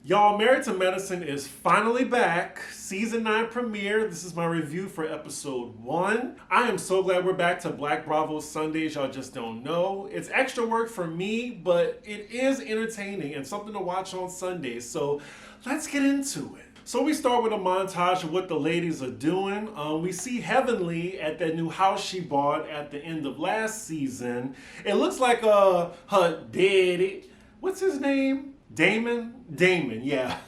Y'all, Married to Medicine is finally back. Season 9 premiere. This is my review for episode 1. I am so glad we're back to Black Bravo Sundays. Y'all just don't know. It's extra work for me, but it is entertaining and something to watch on Sundays. So let's get into it. So we start with a montage of what the ladies are doing. We see Heavenly at that new house she bought at the end of last season. It looks like her daddy, what's his name? Damon, yeah.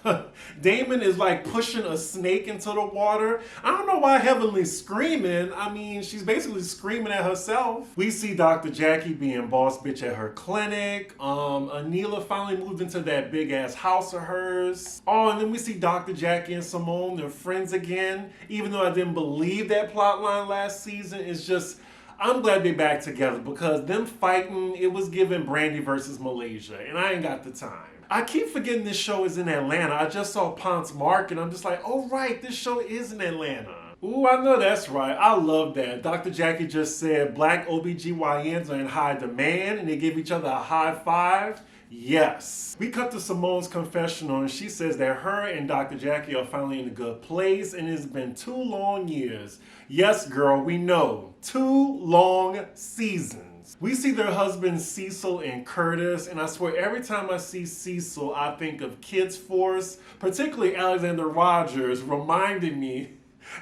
Damon is like pushing a snake into the water. I don't know why Heavenly's screaming. I mean, she's basically screaming at herself. We see Dr. Jackie being boss bitch at her clinic. Anila finally moved into that big ass house of hers. Oh, and then we see Dr. Jackie and Simone, they're friends again. Even though I didn't believe that plot line last season, it's just, I'm glad they're back together because them fighting, it was giving Brandy versus Malaysia, and I ain't got the time. I keep forgetting this show is in Atlanta. I just saw Ponce Mark and I'm just like, oh right, this show is in Atlanta. Ooh, I know that's right. I love that. Dr. Jackie just said black OBGYNs are in high demand and they give each other a high five. Yes. We cut to Simone's confessional and she says that her and Dr. Jackie are finally in a good place and it's been 2 long years. Yes, girl, we know. 2 long seasons. We see their husbands Cecil and Curtis, and I swear every time I see Cecil, I think of Kids Force, particularly Alexander Rogers, reminding me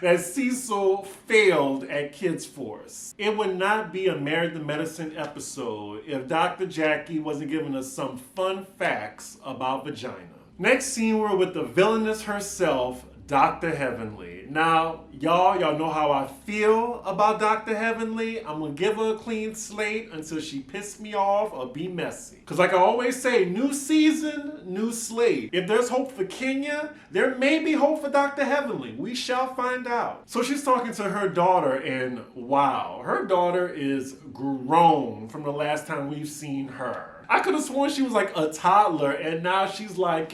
that Cecil failed at Kids Force. It would not be a Married to Medicine episode if Dr. Jackie wasn't giving us some fun facts about vagina. Next scene, we're with the villainess herself, Dr. Heavenly. Now, y'all know how I feel about Dr. Heavenly. I'm gonna give her a clean slate until she pisses me off or be messy. Cause like I always say, new season, new slate. If there's hope for Kenya, there may be hope for Dr. Heavenly. We shall find out. So she's talking to her daughter and wow, her daughter is grown from the last time we've seen her. I could have sworn she was like a toddler and now she's like,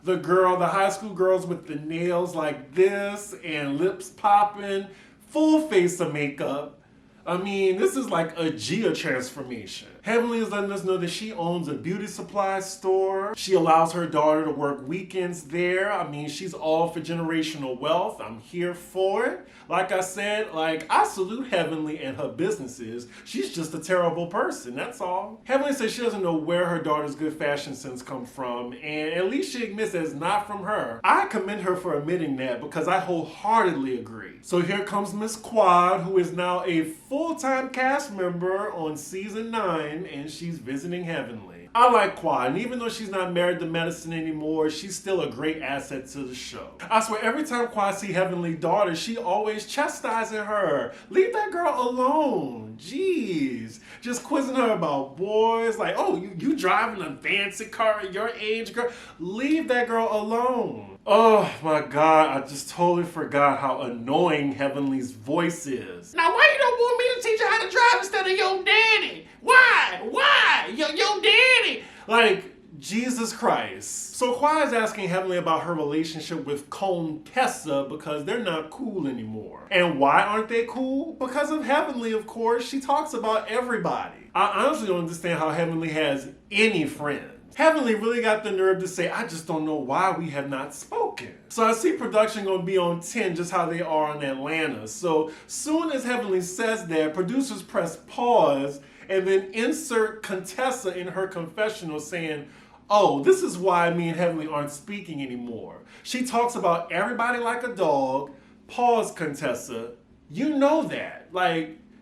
the high school girls with the nails like this and lips popping, full face of makeup. I mean, this is like a Gia transformation. Heavenly is letting us know that she owns a beauty supply store. She allows her daughter to work weekends there. I mean, she's all for generational wealth. I'm here for it. Like I said, I salute Heavenly and her businesses. She's just a terrible person, that's all. Heavenly says she doesn't know where her daughter's good fashion sense come from, and at least she admits that it's not from her. I commend her for admitting that because I wholeheartedly agree. So here comes Miss Quad, who is now a full-time cast member on season 9, and she's visiting Heavenly. I like Quad, and even though she's not married to medicine anymore, she's still a great asset to the show. I swear, every time Quad see Heavenly daughter, she always chastising her. Leave that girl alone. Jeez. Just quizzing her about boys, like, oh, you driving a fancy car at your age, girl? Leave that girl alone. Oh my God, I just totally forgot how annoying Heavenly's voice is. Now why you don't want me to teach you how to drive instead of your daddy? Why? Your daddy. Like, Jesus Christ. So Quad is asking Heavenly about her relationship with Contessa because they're not cool anymore. And why aren't they cool? Because of Heavenly, of course. She talks about everybody. I honestly don't understand how Heavenly has any friends. Heavenly really got the nerve to say, I just don't know why we have not spoken. So I see production gonna be on 10, just how they are in Atlanta. So soon as Heavenly says that, producers press pause and then insert Contessa in her confessional saying, oh, this is why me and Heavenly aren't speaking anymore. She talks about everybody like a dog. Pause, Contessa. You know that.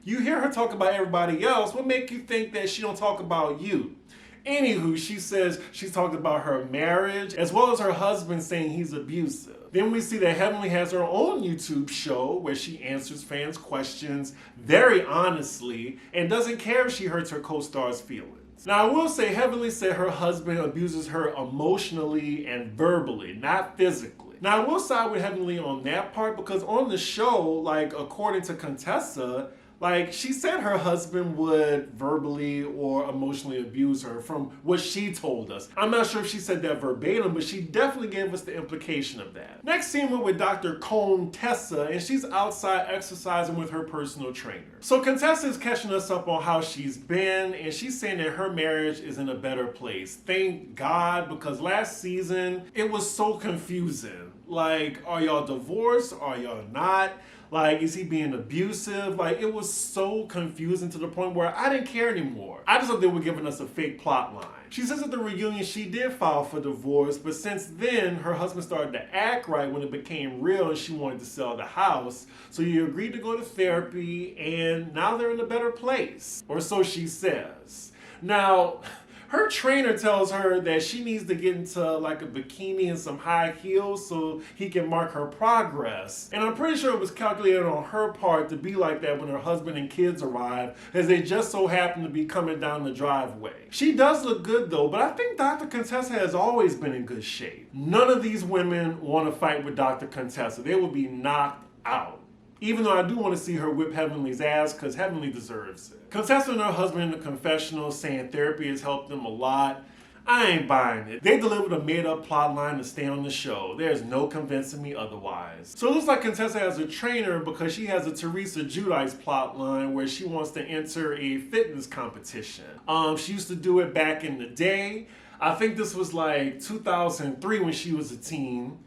You hear her talk about everybody else. What make you think that she don't talk about you? Anywho, she says she's talked about her marriage as well as her husband saying he's abusive. Then we see that Heavenly has her own YouTube show where she answers fans' questions very honestly and doesn't care if she hurts her co-star's feelings. Now, I will say Heavenly said her husband abuses her emotionally and verbally, not physically. Now, I will side with Heavenly on that part because on the show, according to Contessa, Like, she said her husband would verbally or emotionally abuse her from what she told us. I'm not sure if she said that verbatim, but she definitely gave us the implication of that. Next scene, we're with Dr. Contessa, and she's outside exercising with her personal trainer. So Contessa is catching us up on how she's been, and she's saying that her marriage is in a better place. Thank God, because last season, it was so confusing. Like, are y'all divorced? Are y'all not? Like, is he being abusive? Like, it was so confusing to the point where I didn't care anymore. I just thought they were giving us a fake plot line. She says at the reunion she did file for divorce, but since then, her husband started to act right when it became real and she wanted to sell the house. So he agreed to go to therapy, and now they're in a better place. Or so she says. Now, her trainer tells her that she needs to get into like a bikini and some high heels so he can mark her progress. And I'm pretty sure it was calculated on her part to be like that when her husband and kids arrive, as they just so happen to be coming down the driveway. She does look good though, but I think Dr. Contessa has always been in good shape. None of these women want to fight with Dr. Contessa. They will be knocked out. Even though I do want to see her whip Heavenly's ass, because Heavenly deserves it. Contessa and her husband in the confessional saying therapy has helped them a lot. I ain't buying it. They delivered a made-up plot line to stay on the show. There's no convincing me otherwise. So it looks like Contessa has a trainer because she has a Teresa Giudice plot line where she wants to enter a fitness competition. She used to do it back in the day. I think this was like 2003 when she was a teen.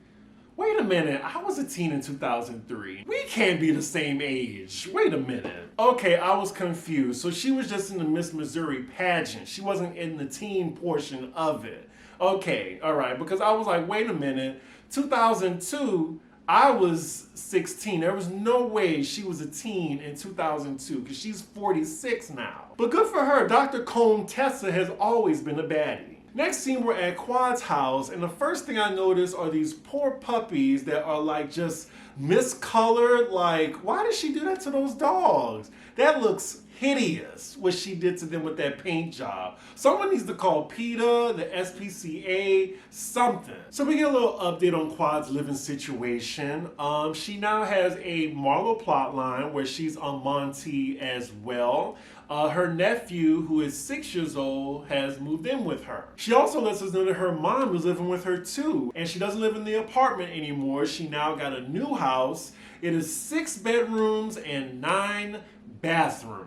Wait a minute, I was a teen in 2003. We can't be the same age. Wait a minute. Okay, I was confused. So she was just in the Miss Missouri pageant. She wasn't in the teen portion of it. Okay, all right, because I was like, wait a minute, 2002, I was 16. There was no way she was a teen in 2002 because she's 46 now. But good for her, Dr. Contessa has always been a baddie. Next scene, we're at Quad's house, and the first thing I notice are these poor puppies that are like just miscolored. Like, why did she do that to those dogs? That looks hideous, what she did to them with that paint job. Someone needs to call PETA, the SPCA, something. So we get a little update on Quad's living situation. She now has a Marlo plot line where she's on Monty as well. Her nephew, who is 6 years old, has moved in with her. She also lets us know that her mom is living with her too, and she doesn't live in the apartment anymore. She now got a new house. It is 6 bedrooms and 9 bathrooms.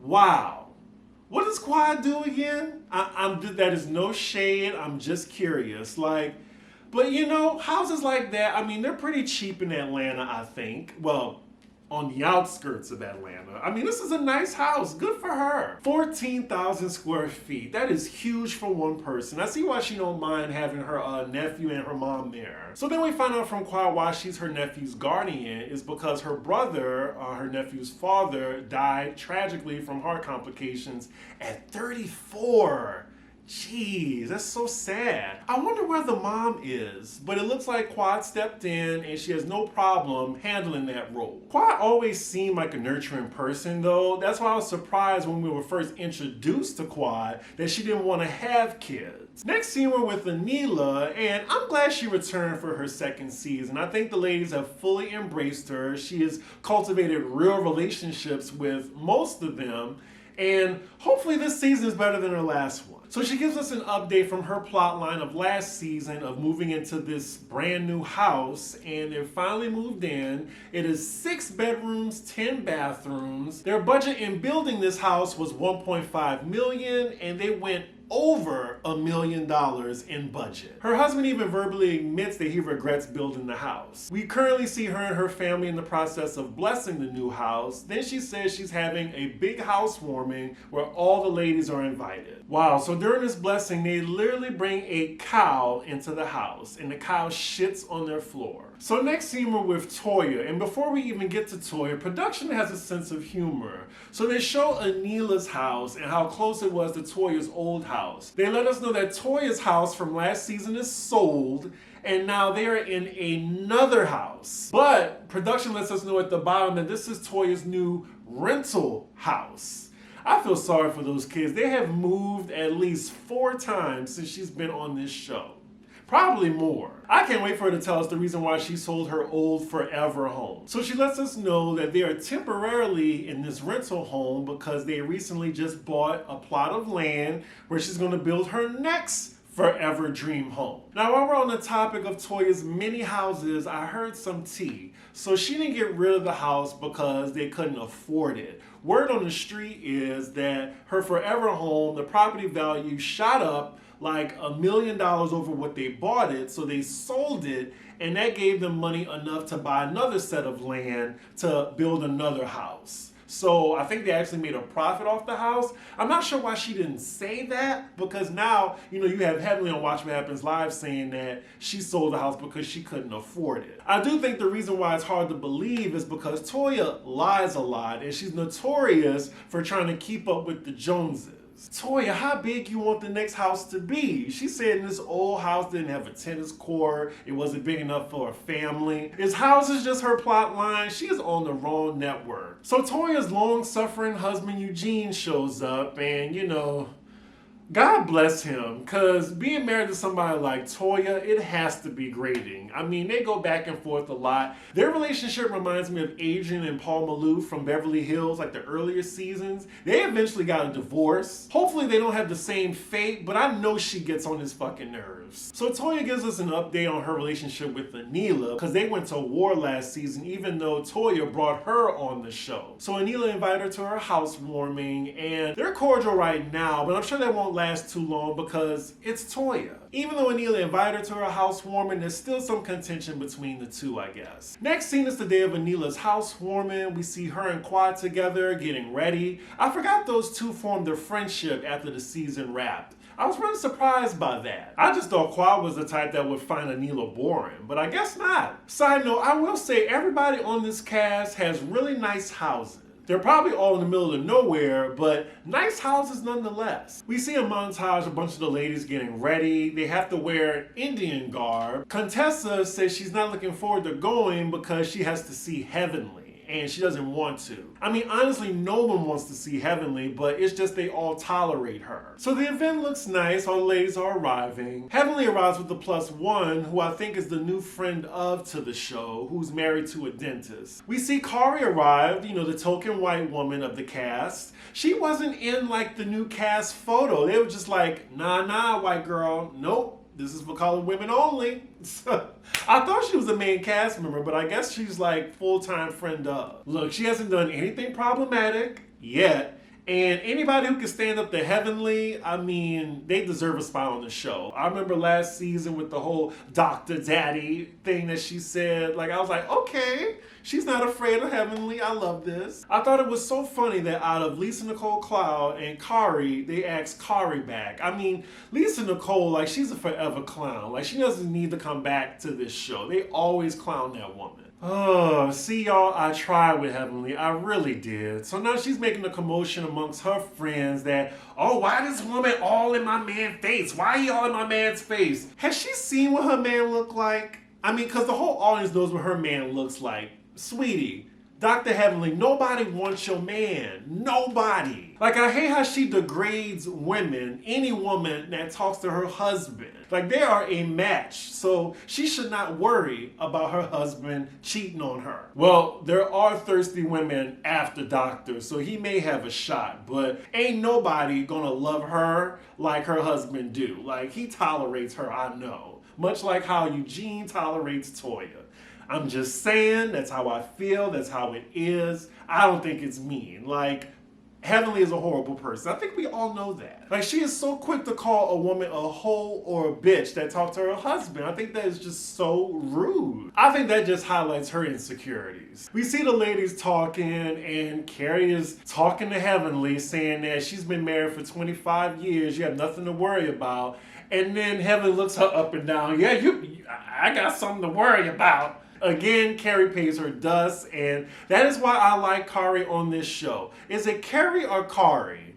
Wow. What does Quad do again? That is no shade. I'm just curious. But you know, houses like that, I mean, they're pretty cheap in Atlanta, I think. Well, on the outskirts of Atlanta. I mean, this is a nice house. Good for her. 14,000 square feet. That is huge for one person. I see why she don't mind having her nephew and her mom there. So then we find out from Quad why she's her nephew's guardian is because her brother, her nephew's father, died tragically from heart complications at 34. Jeez, that's so sad. I wonder where the mom is, but it looks like Quad stepped in and she has no problem handling that role. Quad always seemed like a nurturing person though. That's why I was surprised when we were first introduced to Quad that she didn't want to have kids. Next scene we're with Anila, and I'm glad she returned for her second season. I think the ladies have fully embraced her. She has cultivated real relationships with most of them, and hopefully this season is better than her last one. So she gives us an update from her plot line of last season of moving into this brand new house, and they're finally moved in. It is 6 bedrooms, 10 bathrooms. Their budget in building this house was $1.5 million, and they went over $1 million in budget. Her husband even verbally admits that he regrets building the house. We currently see her and her family in the process of blessing the new house. Then she says she's having a big housewarming where all the ladies are invited. Wow, so during this blessing, they literally bring a cow into the house, and the cow shits on their floor. So next scene we're with Toya, and before we even get to Toya, production has a sense of humor. So they show Anila's house and how close it was to Toya's old house. They let us know that Toya's house from last season is sold, and now they are in another house. But production lets us know at the bottom that this is Toya's new rental house. I feel sorry for those kids. They have moved at least 4 times since she's been on this show. Probably more. I can't wait for her to tell us the reason why she sold her old forever home. So she lets us know that they are temporarily in this rental home because they recently just bought a plot of land where she's going to build her next forever dream home. Now, while we're on the topic of Toya's many houses, I heard some tea. So she didn't get rid of the house because they couldn't afford it. Word on the street is that her forever home, the property value shot up like $1 million over what they bought it, so they sold it, and that gave them money enough to buy another set of land to build another house. So I think they actually made a profit off the house. I'm not sure why she didn't say that, because now, you have Heavenly on Watch What Happens Live saying that she sold the house because she couldn't afford it. I do think the reason why it's hard to believe is because Toya lies a lot, and she's notorious for trying to keep up with the Joneses. Toya, how big you want the next house to be? She said this old house didn't have a tennis court. It wasn't big enough for a family. His house is just her plot line. She is on the wrong network. So Toya's long-suffering husband Eugene shows up, and God bless him, because being married to somebody like Toya, it has to be grating. I mean, they go back and forth a lot. Their relationship reminds me of Adrian and Paul Maloof from Beverly Hills, like the earlier seasons. They eventually got a divorce. Hopefully they don't have the same fate, but I know she gets on his fucking nerves. So Toya gives us an update on her relationship with Anila, because they went to war last season, even though Toya brought her on the show. So Anila invited her to her housewarming, and they're cordial right now, but I'm sure that won't last too long because it's Toya. Even though Anila invited her to her housewarming, there's still some contention between the two, I guess. Next scene is the day of Anila's housewarming. We see her and Quad together getting ready. I forgot those two formed a friendship after the season wrapped. I was really surprised by that. I just thought Quad was the type that would find Anila boring, but I guess not. Side note, I will say everybody on this cast has really nice houses. They're probably all in the middle of nowhere, but nice houses nonetheless. We see a montage, a bunch of the ladies getting ready. They have to wear Indian garb. Contessa says she's not looking forward to going because she has to see Heavenly, and she doesn't want to. I mean, honestly, no one wants to see Heavenly, but it's just they all tolerate her. So the event looks nice. All the ladies are arriving. Heavenly arrives with the +1, who I think is the new friend to the show, who's married to a dentist. We see Kari arrive, the token white woman of the cast. She wasn't in like the new cast photo. They were just like, nah, white girl, nope. This is for colored women only. I thought she was a main cast member, but I guess she's like full-time friend of. Look, she hasn't done anything problematic yet. And anybody who can stand up to Heavenly, I mean, they deserve a spot on the show. I remember last season with the whole Dr. Daddy thing that she said. Like, I was like, okay, she's not afraid of Heavenly. I love this. I thought it was so funny that out of Lisa Nicole Cloud and Kari, they asked Kari back. I mean, Lisa Nicole, like, she's a forever clown. Like, she doesn't need to come back to this show. They always clown that woman. Oh, see y'all, I tried with Heavenly. I really did. So now she's making a commotion amongst her friends that, oh, why this woman all in my man's face? Why he all in my man's face? Has she seen what her man look like? I mean, because the whole audience knows what her man looks like. Sweetie, Dr. Heavenly, nobody wants your man. Nobody. Like, I hate how she degrades women, any woman that talks to her husband. Like, they are a match, so she should not worry about her husband cheating on her. Well, there are thirsty women after Doctor, so he may have a shot, but ain't nobody gonna love her like her husband do. Like, he tolerates her, I know. Much like how Eugene tolerates Toya. I'm just saying, that's how I feel, that's how it is. I don't think it's mean. Like, Heavenly is a horrible person. I think we all know that. Like, she is so quick to call a woman a hoe or a bitch that talked to her husband. I think that is just so rude. I think that just highlights her insecurities. We see the ladies talking, and Carrie is talking to Heavenly, saying that she's been married for 25 years. You have nothing to worry about. And then Heavenly looks her up and down. Yeah, I got something to worry about. Again, Carrie pays her dust, and that is why I like Kari on this show. Is it Carrie or Kari?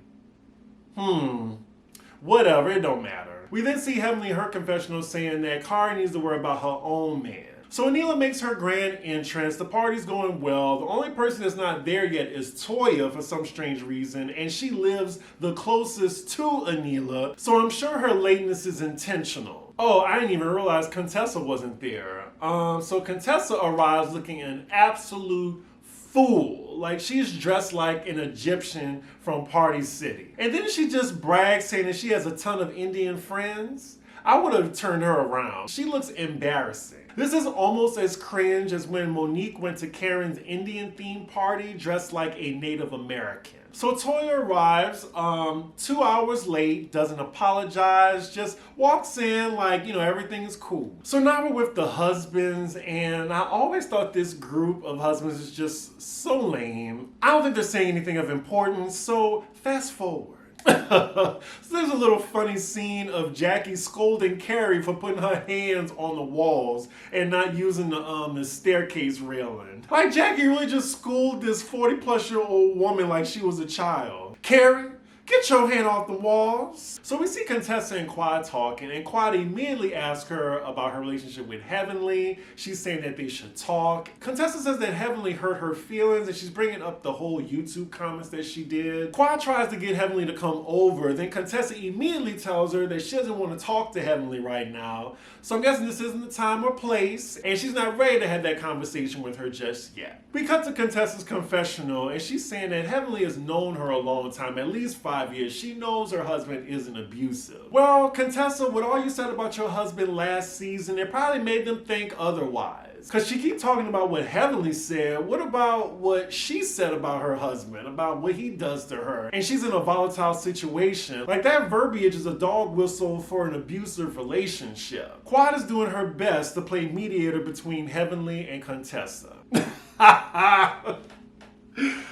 Whatever, it don't matter. We then see Heavenly in her confessional saying that Kari needs to worry about her own man. So Anila makes her grand entrance. The party's going well. The only person that's not there yet is Toya for some strange reason, and she lives the closest to Anila, so I'm sure her lateness is intentional. Oh, I didn't even realize Contessa wasn't there. So Contessa arrives looking an absolute fool. Like she's dressed like an Egyptian from Party City. And then she just brags saying that she has a ton of Indian friends. I would have turned her around. She looks embarrassing. This is almost as cringe as when Monique went to Karen's Indian themed party dressed like a Native American. So Toya arrives 2 hours late, doesn't apologize, just walks in like, everything is cool. So now we're with the husbands, and I always thought this group of husbands is just so lame. I don't think they're saying anything of importance, so fast forward. So there's a little funny scene of Jackie scolding Carrie for putting her hands on the walls and not using the staircase railing. Like Jackie really just schooled this 40-plus-year-old woman like she was a child. Carrie, get your hand off the walls. So we see Contessa and Quad talking, and Quad immediately asks her about her relationship with Heavenly. She's saying that they should talk. Contessa says that Heavenly hurt her feelings, and she's bringing up the whole YouTube comments that she did. Quad tries to get Heavenly to come over. Then Contessa immediately tells her that she doesn't want to talk to Heavenly right now. So I'm guessing this isn't the time or place, and she's not ready to have that conversation with her just yet. We cut to Contessa's confessional, and she's saying that Heavenly has known her a long time, at least 5 years. She knows her husband isn't abusive. Well, Contessa, with all you said about your husband last season, it probably made them think otherwise. Because she keeps talking about what Heavenly said. What about what she said about her husband, about what he does to her? And she's in a volatile situation. Like that verbiage is a dog whistle for an abusive relationship. Quad is doing her best to play mediator between Heavenly and Contessa.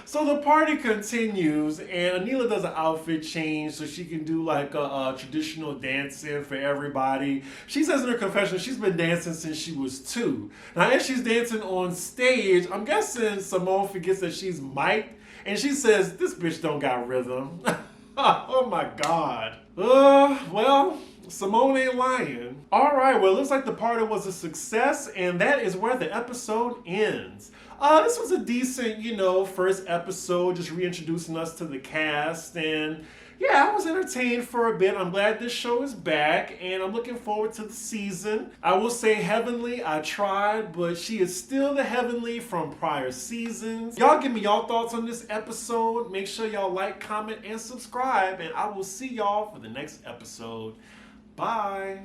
So the party continues, and Anila does an outfit change so she can do like a traditional dancing for everybody. She says in her confession she's been dancing since she was 2. Now as she's dancing on stage, I'm guessing Simone forgets that she's mic'd, and she says, "This bitch don't got rhythm." Oh my God. Well, Simone ain't lying. Alright, well it looks like the party was a success, and that is where the episode ends. This was a decent, first episode, just reintroducing us to the cast, and yeah, I was entertained for a bit. I'm glad this show is back, and I'm looking forward to the season. I will say Heavenly, I tried, but she is still the Heavenly from prior seasons. Y'all give me y'all thoughts on this episode. Make sure y'all like, comment, and subscribe, and I will see y'all for the next episode. Bye.